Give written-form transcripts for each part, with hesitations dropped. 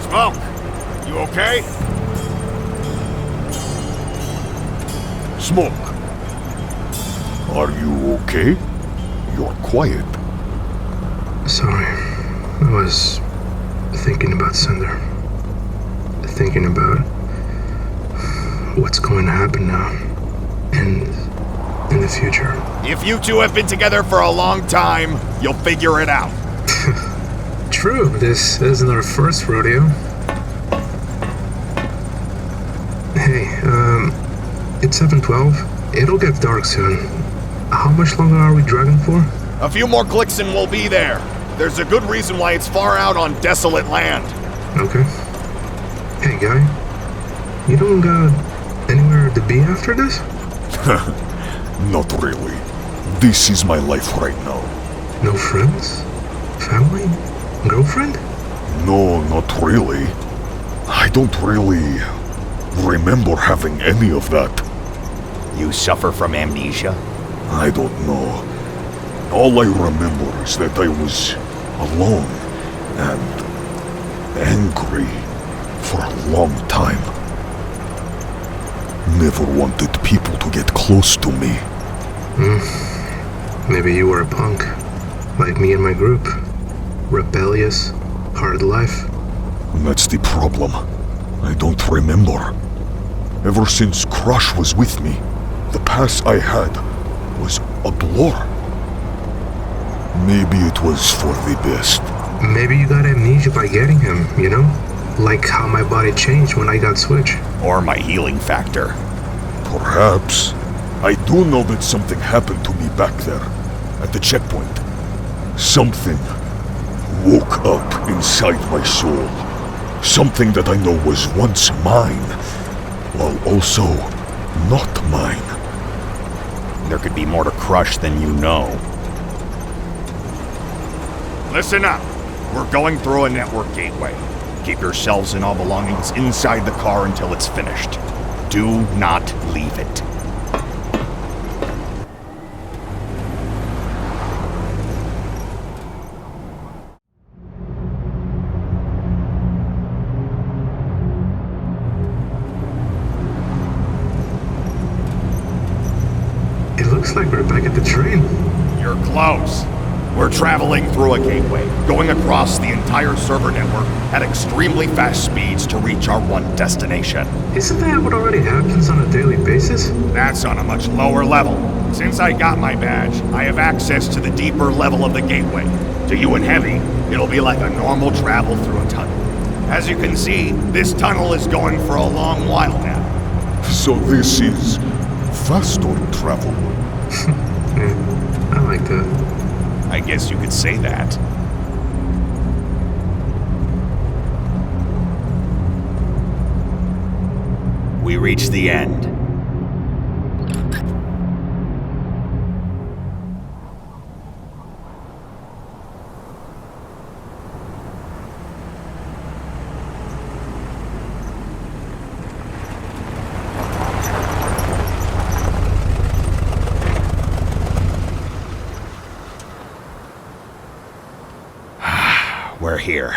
Smoke, you okay? Smoke. Are you okay? You're quiet. Sorry. I was thinking about Cinder. Thinking about what's going to happen now. And in the future. If you two have been together for a long time, you'll figure it out. True, this isn't our first rodeo. Hey, it's 7:12. It'll get dark soon. How much longer are we driving for? A few more clicks and we'll be there. There's a good reason why it's far out on desolate land. Okay. Hey, guy. You don't got anywhere to be after this? Not really. This is my life right now. No friends? Family? Girlfriend? No, not really. I don't really remember having any of that. You suffer from amnesia? I don't know. All I remember is that I was alone and angry for a long time. Never wanted people to get close to me. Maybe you were a punk, like me and my group. Rebellious, hard life. That's the problem. I don't remember. Ever since Crush was with me, the past I had was a blur. Maybe it was for the best. Maybe you got amnesia by getting him, you know? Like how my body changed when I got Switch. Or my healing factor. Perhaps. I do know that something happened to me back there, at the checkpoint. Something woke up inside my soul. Something that I know was once mine, while also not mine. There could be more to Crush than you know. Listen up. We're going through a network gateway. Keep yourselves and all belongings inside the car until it's finished. Do not leave it. It looks like we're back at the train. You're close. We're traveling through a gateway, going across the entire server network at extremely fast speeds to reach our one destination. Isn't that what already happens on a daily basis? That's on a much lower level. Since I got my badge, I have access to the deeper level of the gateway. To you and Heavy, it'll be like a normal travel through a tunnel. As you can see, this tunnel is going for a long while now. So this is faster travel. Yeah, I like that. I guess you could say that. We reach the end. We're here.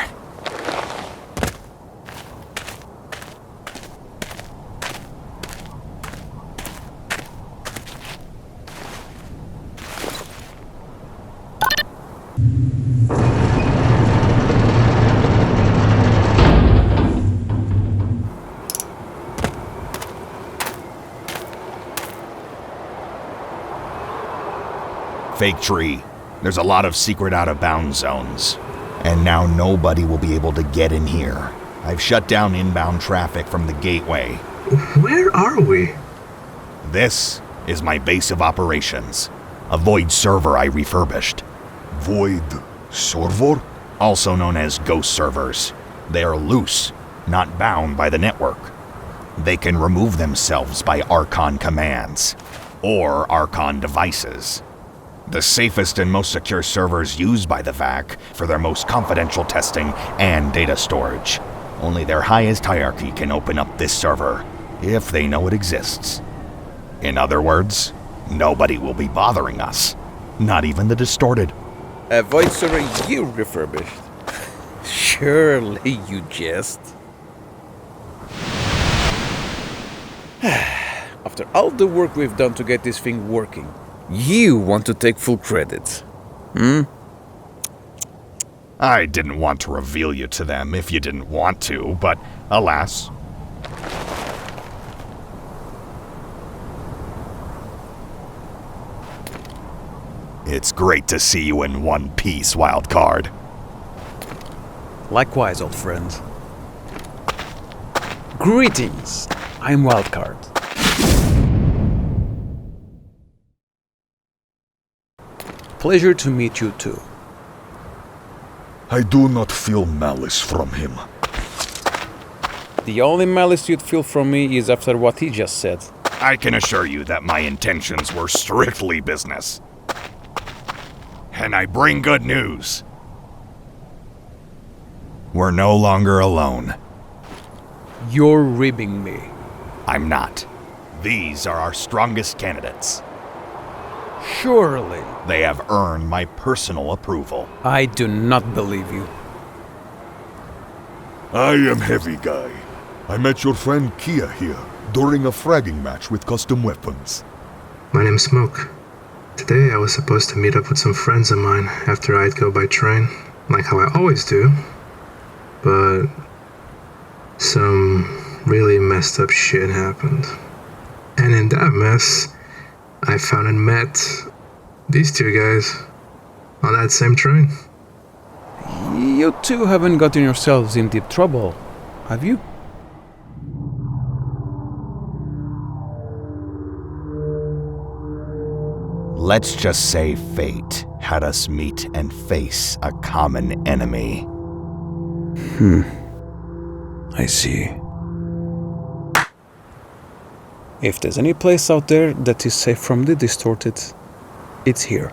Fake tree. There's a lot of secret out-of-bounds zones. And now nobody will be able to get in here. I've shut down inbound traffic from the gateway. Where are we? This is my base of operations. A void server I refurbished. Void server? Also known as ghost servers. They are loose, not bound by the network. They can remove themselves by Archon commands, or Archon devices. The safest and most secure servers used by the VAC for their most confidential testing and data storage. Only their highest hierarchy can open up this server, if they know it exists. In other words, nobody will be bothering us. Not even the distorted. A void server you refurbished. Surely you jest. After all the work we've done to get this thing working, you want to take full credit. I didn't want to reveal you to them if you didn't want to, but alas. It's great to see you in one piece, Wildcard. Likewise, old friend. Greetings, I'm Wildcard. Pleasure to meet you too. I do not feel malice from him. The only malice you'd feel from me is after what he just said. I can assure you that my intentions were strictly business. And I bring good news. We're no longer alone. You're ribbing me. I'm not. These are our strongest candidates. Surely. They have earned my personal approval. I do not believe you. I am Heavy Guy. I met your friend Kia here during a fragging match with custom weapons. My name's Smoke. Today I was supposed to meet up with some friends of mine after I'd go by train, like how I always do. But some really messed up shit happened. And in that mess, I found and met these two guys on that same train. You two haven't gotten yourselves in deep trouble, have you? Let's just say fate had us meet and face a common enemy. I see. If there's any place out there that is safe from the distorted, it's here.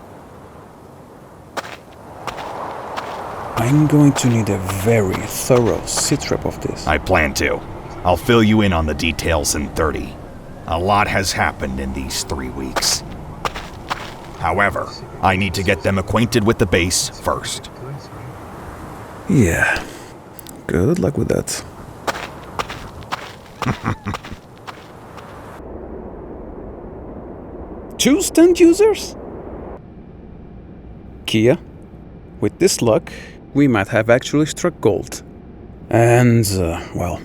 I'm going to need a very thorough sit-rep of this. I plan to. I'll fill you in on the details in 30. A lot has happened in these 3 weeks. However, I need to get them acquainted with the base first. Yeah. Good luck with that. Two stunt users? Kia, with this luck, we might have actually struck gold. And, well,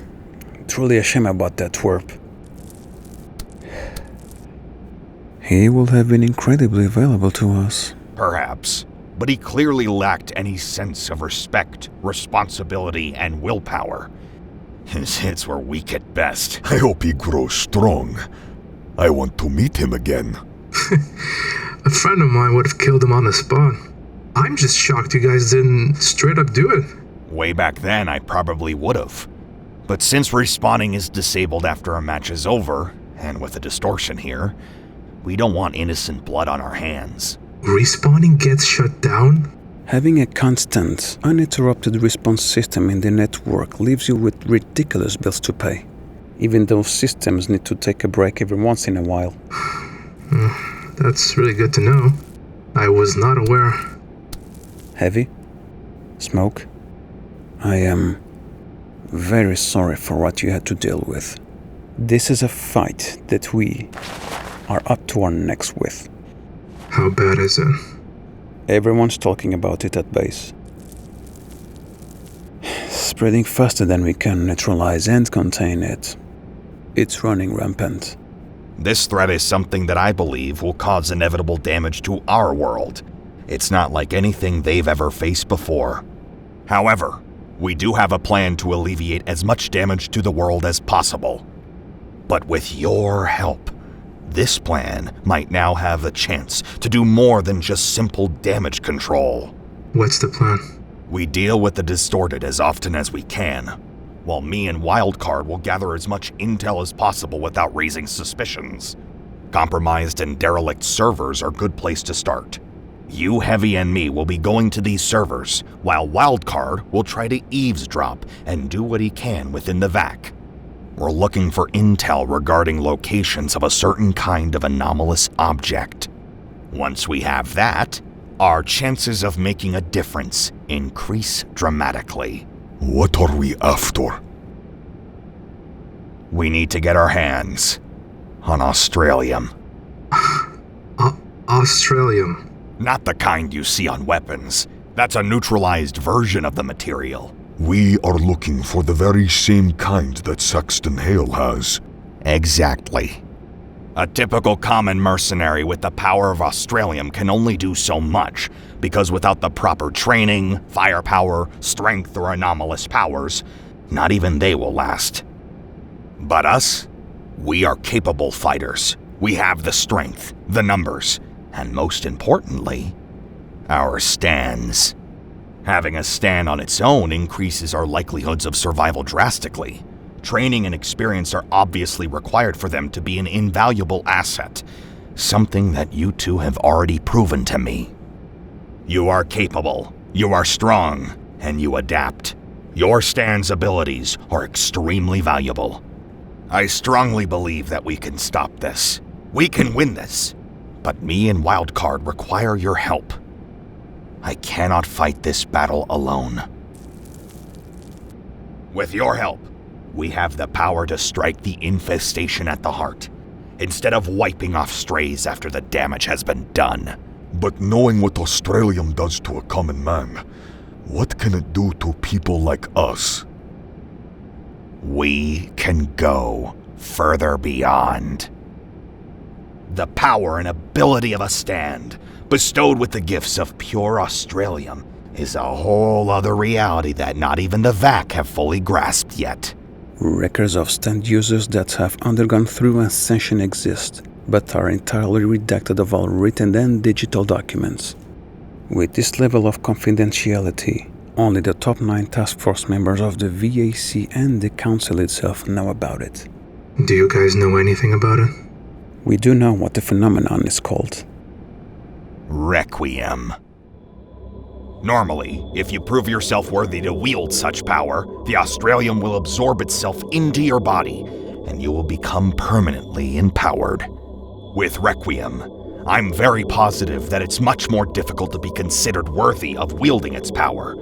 truly a shame about that twerp. He will have been incredibly valuable to us. Perhaps. But he clearly lacked any sense of respect, responsibility, and willpower. His hits were weak at best. I hope he grows strong. I want to meet him again. A friend of mine would have killed him on the spot. I'm just shocked you guys didn't straight up do it. Way back then, I probably would've. But since respawning is disabled after a match is over, and with a distortion here, we don't want innocent blood on our hands. Respawning gets shut down? Having a constant, uninterrupted response system in the network leaves you with ridiculous bills to pay. Even those systems need to take a break every once in a while. That's really good to know. I was not aware. Heavy? Smoke? I am very sorry for what you had to deal with. This is a fight that we are up to our necks with. How bad is it? Everyone's talking about it at base. Spreading faster than we can neutralize and contain it. It's running rampant. This threat is something that I believe will cause inevitable damage to our world. It's not like anything they've ever faced before. However, we do have a plan to alleviate as much damage to the world as possible. But with your help, this plan might now have a chance to do more than just simple damage control. What's the plan? We deal with the distorted as often as we can, while me and Wildcard will gather as much intel as possible without raising suspicions. Compromised and derelict servers are a good place to start. You, Heavy, and me will be going to these servers, while Wildcard will try to eavesdrop and do what he can within the VAC. We're looking for intel regarding locations of a certain kind of anomalous object. Once we have that, our chances of making a difference increase dramatically. What are we after? We need to get our hands on Australium. Australium. Not the kind you see on weapons. That's a neutralized version of the material. We are looking for the very same kind that Saxton Hale has. Exactly. A typical common mercenary with the power of Australium can only do so much, because without the proper training, firepower, strength, or anomalous powers, not even they will last. But us? We are capable fighters. We have the strength, the numbers, and most importantly, our stands. Having a stand on its own increases our likelihoods of survival drastically. Training and experience are obviously required for them to be an invaluable asset, something that you two have already proven to me. You are capable, you are strong, and you adapt. Your stand's abilities are extremely valuable. I strongly believe that we can stop this. We can win this. But me and Wildcard require your help. I cannot fight this battle alone. With your help, we have the power to strike the infestation at the heart, instead of wiping off strays after the damage has been done. But knowing what Australium does to a common man, what can it do to people like us? We can go further beyond. The power and ability of a stand, bestowed with the gifts of pure Australium, is a whole other reality that not even the VAC have fully grasped yet. Records of stand users that have undergone through ascension exist, but are entirely redacted of all written and digital documents. With this level of confidentiality, only the top 9 task force members of the VAC and the Council itself know about it. Do you guys know anything about it? We do know what the phenomenon is called. Requiem. Normally, if you prove yourself worthy to wield such power, the Australium will absorb itself into your body, and you will become permanently empowered. With Requiem, I'm very positive that it's much more difficult to be considered worthy of wielding its power.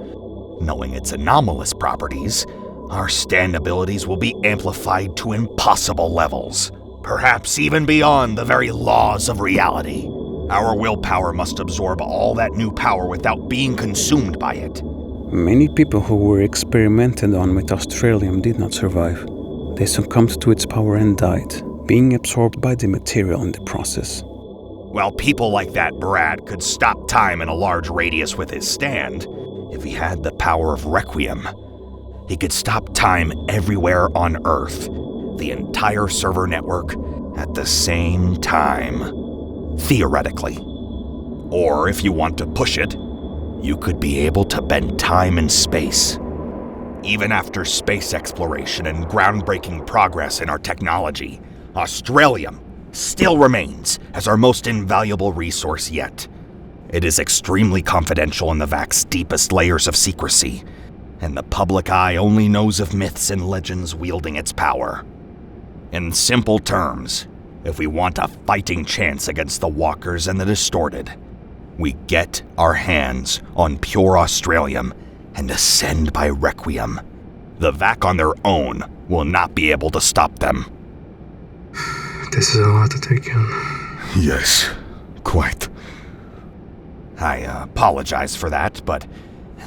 Knowing its anomalous properties, our stand abilities will be amplified to impossible levels, perhaps even beyond the very laws of reality. Our willpower must absorb all that new power without being consumed by it. Many people who were experimented on with Australium did not survive. They succumbed to its power and died, being absorbed by the material in the process. Well, people like that Brad could stop time in a large radius with his stand. If he had the power of Requiem, he could stop time everywhere on Earth, the entire server network, at the same time. Theoretically. Or if you want to push it, you could be able to bend time and space. Even after space exploration and groundbreaking progress in our technology, Australium still remains as our most invaluable resource yet. It is extremely confidential in the VAC's deepest layers of secrecy, and the public eye only knows of myths and legends wielding its power. In simple terms, if we want a fighting chance against the Walkers and the Distorted, we get our hands on pure Australium and ascend by Requiem. The VAC on their own will not be able to stop them. This is a lot to take in. Yes, quite. I apologize for that, but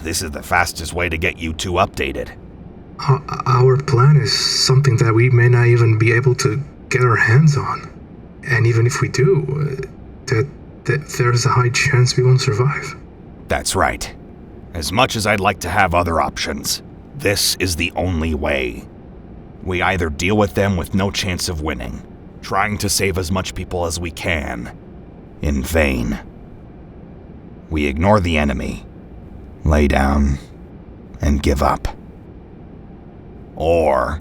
this is the fastest way to get you two updated. Our plan is something that we may not even be able to get our hands on. And even if we do, that there's a high chance we won't survive. That's right. As much as I'd like to have other options, this is the only way. We either deal with them with no chance of winning, trying to save as much people as we can, in vain. We ignore the enemy, lay down, and give up. Or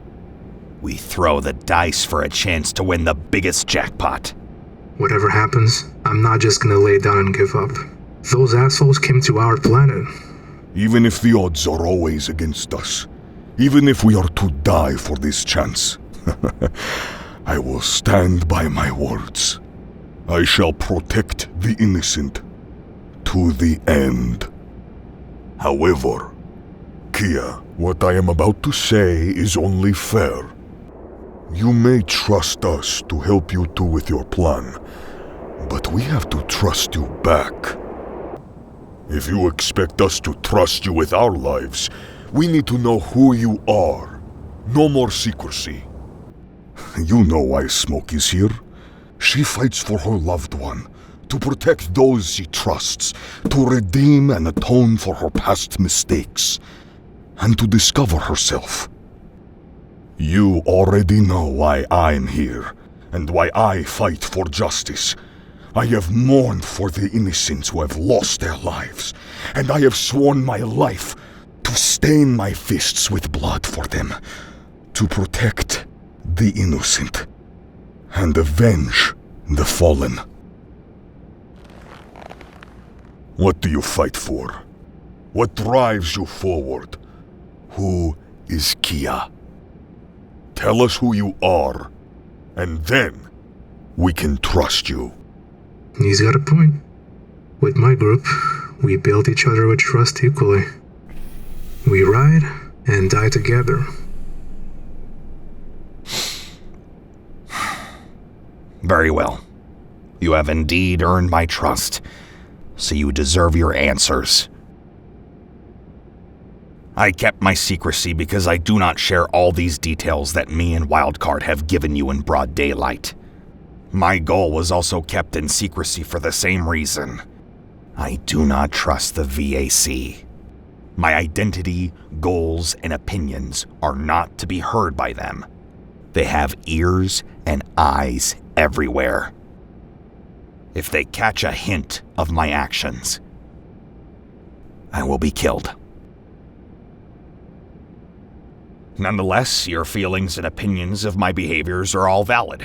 we throw the dice for a chance to win the biggest jackpot. Whatever happens, I'm not just gonna lay down and give up. Those assholes came to our planet. Even if the odds are always against us, even if we are to die for this chance, I will stand by my words. I shall protect the innocent to the end. However, Kia, what I am about to say is only fair. You may trust us to help you two with your plan, but we have to trust you back. If you expect us to trust you with our lives, we need to know who you are. No more secrecy. You know why Smoke is here. She fights for her loved one, to protect those she trusts, to redeem and atone for her past mistakes, and to discover herself. You already know why I'm here, and why I fight for justice. I have mourned for the innocents who have lost their lives, and I have sworn my life to stain my fists with blood for them, to protect the innocent, and avenge the fallen. What do you fight for? What drives you forward? Who is Kia? Tell us who you are, and then we can trust you. He's got a point. With my group, we build each other with trust equally. We ride and die together. Very well. You have indeed earned my trust, so you deserve your answers. I kept my secrecy because I do not share all these details that me and Wildcard have given you in broad daylight. My goal was also kept in secrecy for the same reason. I do not trust the VAC. My identity, goals, and opinions are not to be heard by them. They have ears and eyes everywhere. If they catch a hint of my actions, I will be killed. Nonetheless, your feelings and opinions of my behaviors are all valid.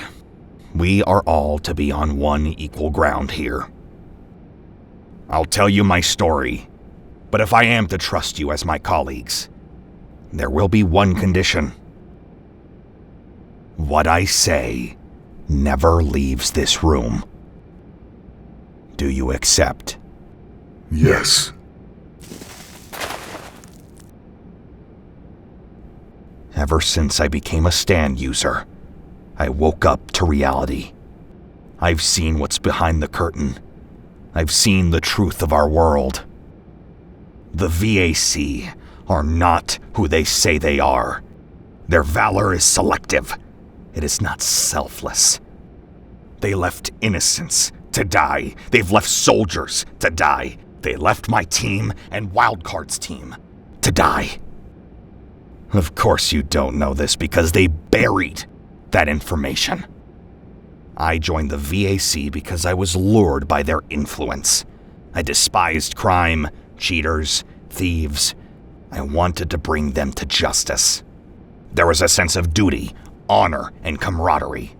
We are all to be on one equal ground here. I'll tell you my story, but if I am to trust you as my colleagues, there will be one condition. What I say never leaves this room. Do you accept? Yes. Ever since I became a stand user, I woke up to reality. I've seen what's behind the curtain. I've seen the truth of our world. The VAC are not who they say they are. Their valor is selective. It is not selfless. They left innocents to die. They've left soldiers to die. They left my team and Wildcard's team to die. Of course you don't know this because they buried that information. I joined the VAC because I was lured by their influence. I despised crime, cheaters, thieves. I wanted to bring them to justice. There was a sense of duty, honor, and camaraderie.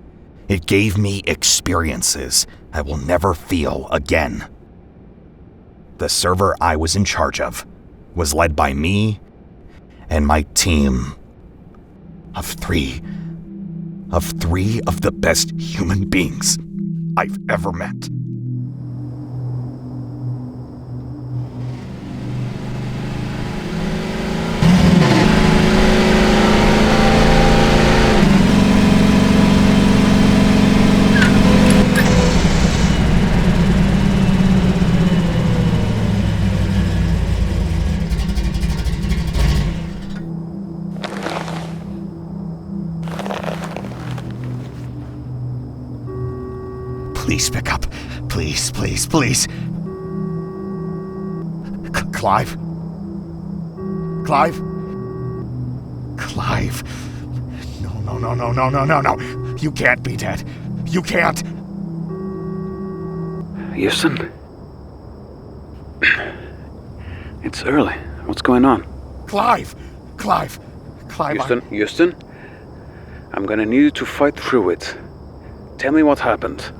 It gave me experiences I will never feel again. The server I was in charge of was led by me and my team of three of the best human beings I've ever met. Please pick up. Please, please, please. Clive? Clive? Clive. No. You can't be dead. You can't. Houston? It's early. What's going on? Clive. Houston? I'm gonna need you to fight through it. Tell me what happened.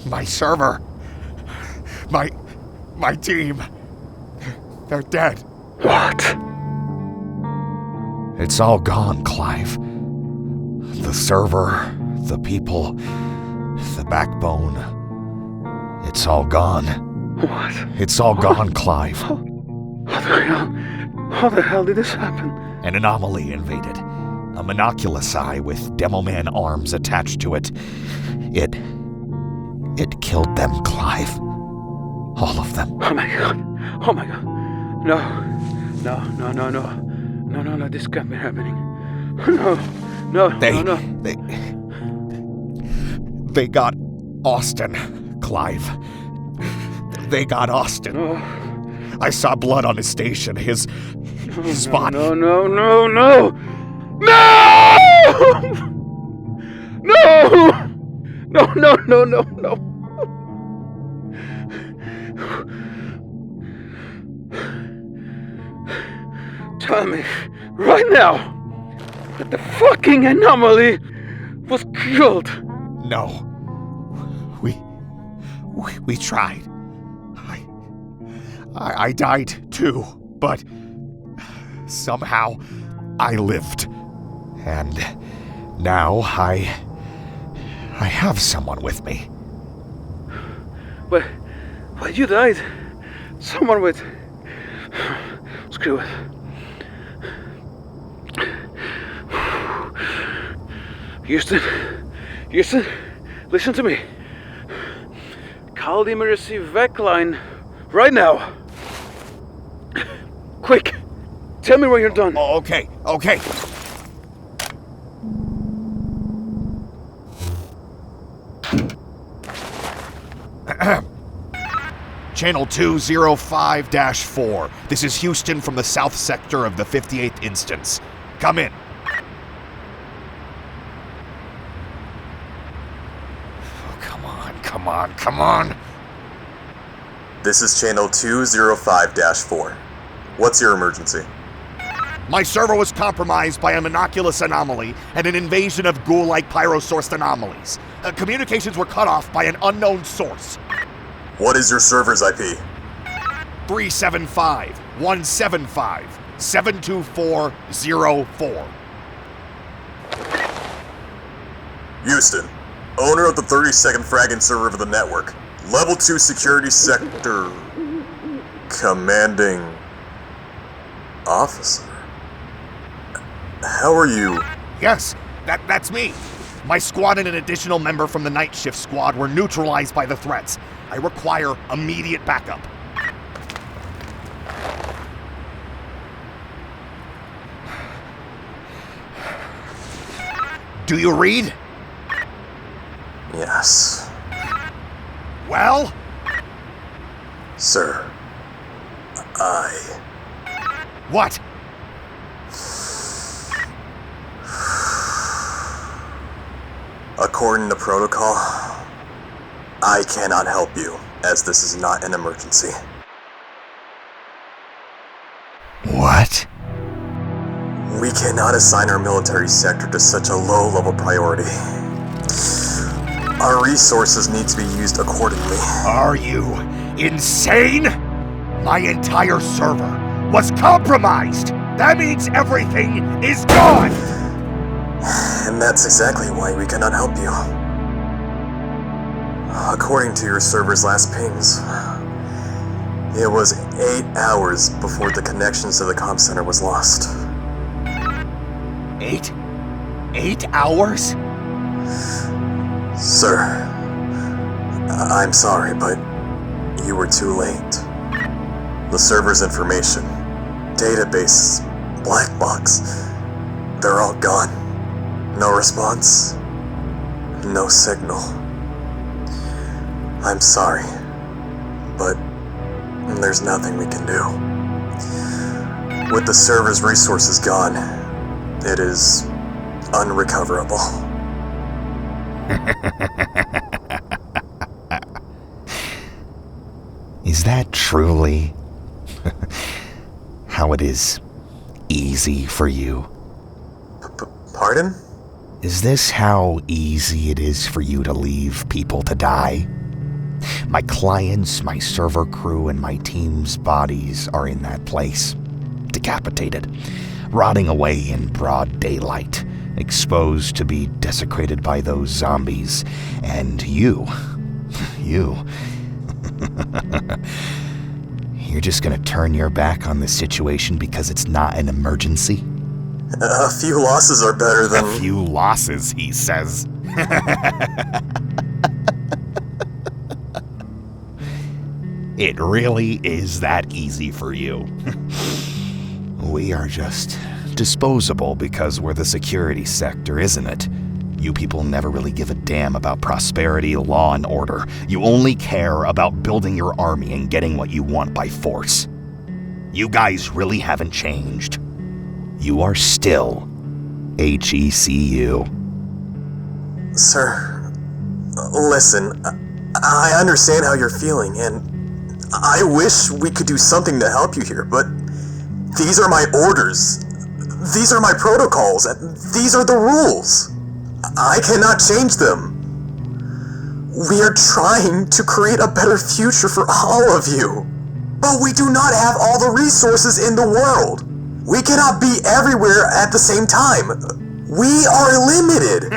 My server. My team. They're dead. What? It's all gone, Clive. The server, the people, the backbone. It's all gone. What? It's all gone, Clive. What the hell? How the hell did this happen? An anomaly invaded. A monoculus eye with Demoman arms attached to it. It killed them, Clive. All of them. Oh my god. Oh my god. No. No, this can't be happening. No. They got Austin, Clive. They got Austin. No. I saw blood on his station. His body. No. No. Tell me, right now, that the fucking anomaly was killed. No. We tried. I died too, but somehow I lived. And now I have someone with me. But you died. Someone with... Screw it. Houston, listen to me. Call the emergency VEC line right now. Quick, tell me when you're done. Oh, okay. Channel 205-4. This is Houston from the south sector of the 58th instance. Come in. Oh, come on. This is Channel 205-4. What's your emergency? My server was compromised by a monoculus anomaly and an invasion of ghoul-like pyrosourced anomalies. Communications were cut off by an unknown source. What is your server's IP? 375-175-72404. Houston, owner of the 32nd fragging server of the network. Level 2 security sector. Commanding officer. How are you? Yes, that's me. My squad and an additional member from the night shift squad were neutralized by the threats. I require immediate backup. Do you read? Yes. Well? Sir, What? According to protocol, I cannot help you, as this is not an emergency. What? We cannot assign our military sector to such a low-level priority. Our resources need to be used accordingly. Are you insane? My entire server was compromised. That means everything is gone. And that's exactly why we cannot help you. According to your server's last pings, it was 8 hours before the connections to the comm center was lost. 8 hours? Sir, I'm sorry, but you were too late. The server's information, database, black box, they're all gone. No response, no signal. I'm sorry, but there's nothing we can do. With the server's resources gone, it is unrecoverable. Is that truly how it is easy for you? Pardon? Is this how easy it is for you to leave people to die? My clients, my server crew, and my team's bodies are in that place, decapitated, rotting away in broad daylight, exposed to be desecrated by those zombies. And you You're just gonna turn your back on this situation because it's not an emergency? A few losses are better than... A few losses, he says. It really is that easy for you. We are just disposable because we're the security sector, isn't it? You people never really give a damn about prosperity, law, and order. You only care about building your army and getting what you want by force. You guys really haven't changed. You are still HECU. Sir, listen, I understand how you're feeling, and I wish we could do something to help you here, but these are my orders. These are my protocols. These are the rules. I cannot change them. We are trying to create a better future for all of you. But we do not have all the resources in the world. We cannot be everywhere at the same time. We are limited.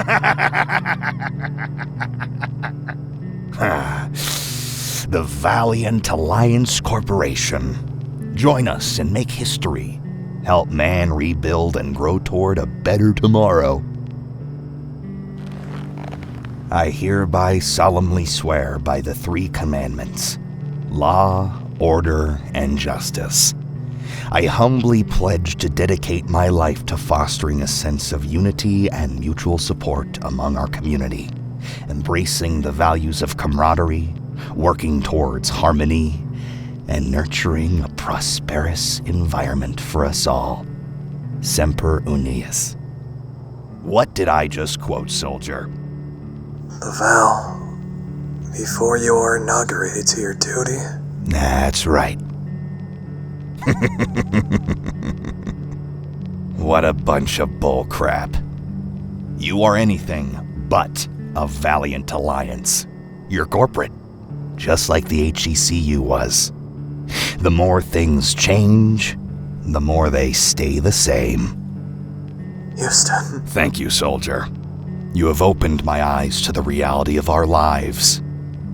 The Valiant Alliance Corporation. Join us and make history. Help man rebuild and grow toward a better tomorrow. I hereby solemnly swear by the 3 commandments: law, order, and justice. I humbly pledge to dedicate my life to fostering a sense of unity and mutual support among our community, embracing the values of camaraderie, working towards harmony, and nurturing a prosperous environment for us all. Semper Unius. What did I just quote, soldier? The vow. Before you are inaugurated to your duty. That's right. What a bunch of bull crap. You are anything but a Valiant Alliance. You're corporate, just like the HECU was. The more things change, the more they stay the same. Houston. Thank you, soldier. You have opened my eyes to the reality of our lives.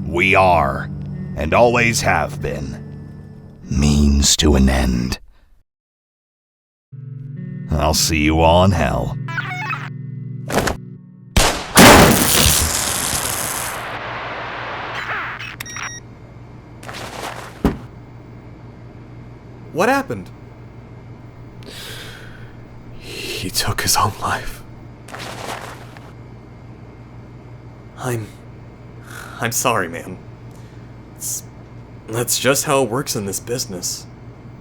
We are, and always have been, means to an end. I'll see you all in hell. What happened? He took his own life. I'm sorry, man. That's just how it works in this business.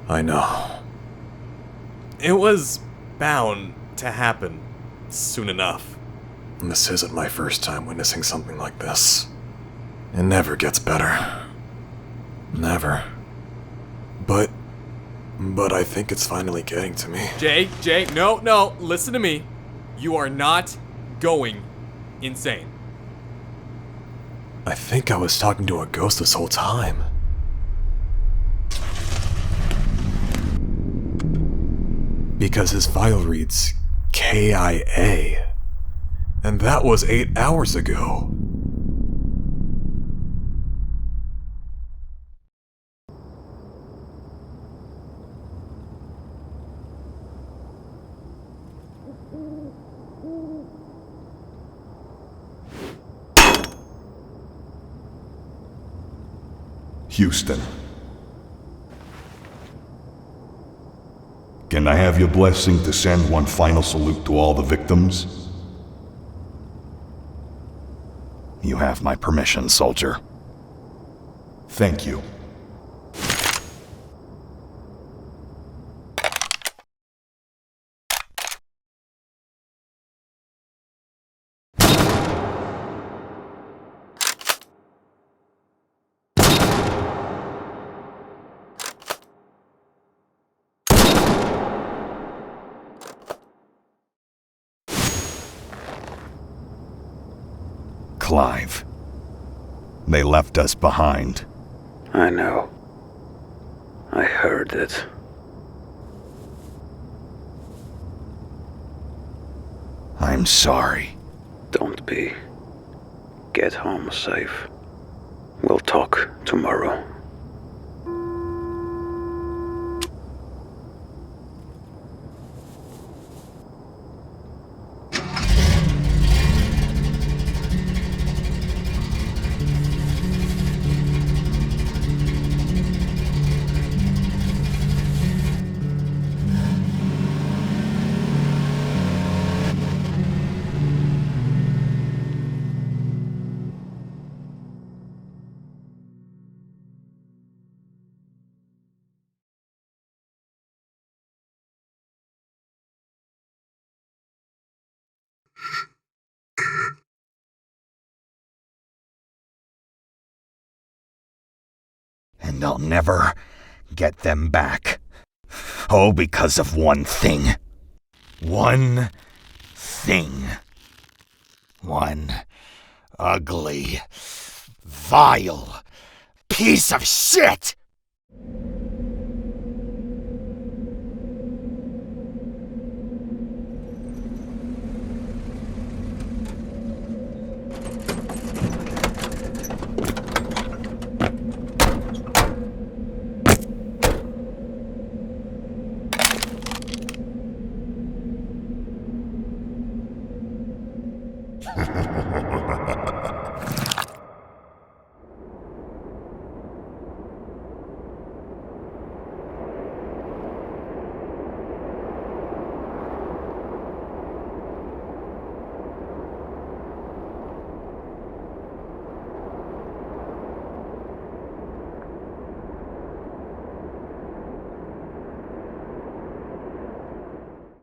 I know. It was bound to happen soon enough. And this isn't my first time witnessing something like this. It never gets better. Never. But I think it's finally getting to me. Jay, no, listen to me. You are not going insane. I think I was talking to a ghost this whole time. Because his file reads KIA. And that was 8 hours ago. Houston. Can I have your blessing to send one final salute to all the victims? You have my permission, soldier. Thank you. Clive. They left us behind. I know. I heard it. I'm sorry. Don't be. Get home safe. We'll talk tomorrow. And I'll never get them back. Oh, because of one thing. One thing. One ugly, vile piece of shit!